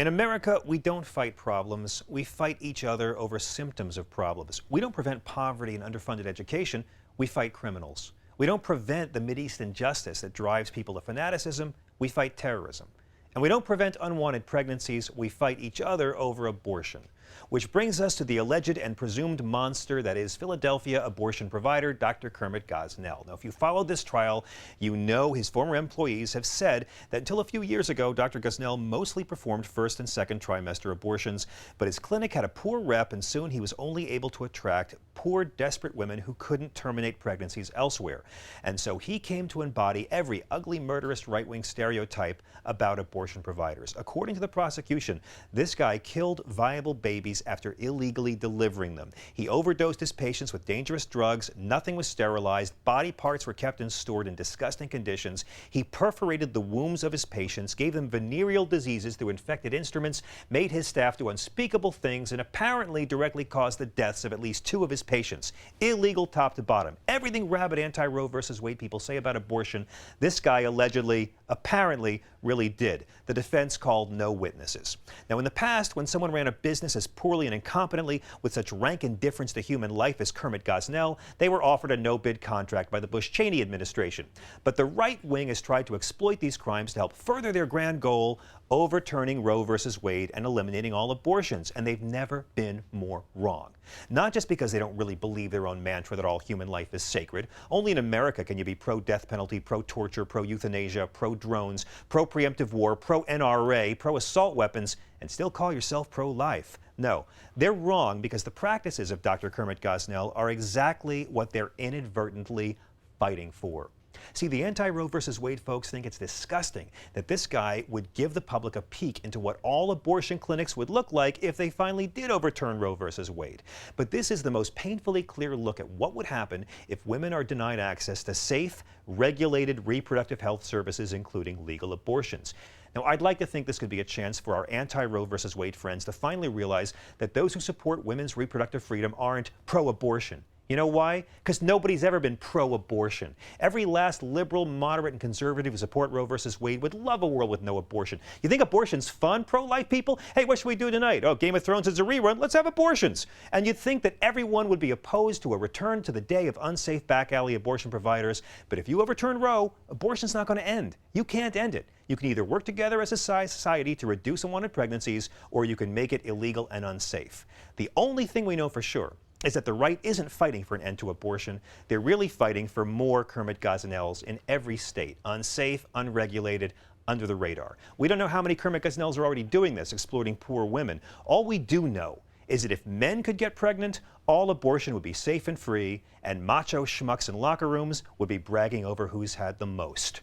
In America, we don't fight problems. We fight each other over symptoms of problems. We don't prevent poverty and underfunded education. We fight criminals. We don't prevent the mideast injustice that drives people to fanaticism. We fight terrorism. And we don't prevent unwanted pregnancies. We fight each other over abortion. Which brings us to the alleged and presumed monster that is Philadelphia abortion provider Dr. Kermit Gosnell. Now, if you followed this trial, you know his former employees have said that until a few years ago, Dr. Gosnell mostly performed first and second trimester abortions, but his clinic had a poor rep, and soon he was only able to attract poor, desperate women who couldn't terminate pregnancies elsewhere. And so he came to embody every ugly, murderous right-wing stereotype about abortion providers. According to the prosecution, this guy killed viable babies after illegally delivering them. He overdosed his patients with dangerous drugs. Nothing was sterilized. Body parts were kept and stored in disgusting conditions. He perforated the wombs of his patients, gave them venereal diseases through infected instruments, made his staff do unspeakable things, and apparently directly caused the deaths of at least 2 of his patients. Illegal top to bottom. Everything rabid anti-Roe versus Wade people say about abortion, this guy allegedly, apparently, really did. The defense called no witnesses. Now, in the past, when someone ran a business as poorly and incompetently with such rank indifference to human life as Kermit Gosnell, they were offered a no-bid contract by the Bush-Cheney administration. But the right wing has tried to exploit these crimes to help further their grand goal, overturning Roe versus Wade and eliminating all abortions. And they've never been more wrong. Not just because they don't really believe their own mantra that all human life is sacred. Only in America can you be pro-death penalty, pro-torture, pro-euthanasia, pro-drones, pro-preemptive war, pro-NRA, pro-assault weapons, and still call yourself pro-life. No, they're wrong because the practices of Dr. Kermit Gosnell are exactly what they're inadvertently fighting for. See, the anti-Roe versus Wade folks think it's disgusting that this guy would give the public a peek into what all abortion clinics would look like if they finally did overturn Roe versus Wade. But this is the most painfully clear look at what would happen if women are denied access to safe, regulated reproductive health services, including legal abortions. Now, I'd like to think this could be a chance for our anti-Roe versus Wade friends to finally realize that those who support women's reproductive freedom aren't pro-abortion. You know why? Because nobody's ever been pro-abortion. Every last liberal, moderate, and conservative who support Roe versus Wade would love a world with no abortion. You think abortion's fun, pro-life people? Hey, what should we do tonight? Oh, Game of Thrones is a rerun. Let's have abortions. And you'd think that everyone would be opposed to a return to the day of unsafe back alley abortion providers. But if you overturn Roe, abortion's not going to end. You can't end it. You can either work together as a society to reduce unwanted pregnancies, or you can make it illegal and unsafe. The only thing we know for sure is that the right isn't fighting for an end to abortion. They're really fighting for more Kermit Gosnells in every state, unsafe, unregulated, under the radar. We don't know how many Kermit Gosnells are already doing this, exploiting poor women. All we do know is that if men could get pregnant, all abortion would be safe and free, and macho schmucks in locker rooms would be bragging over who's had the most.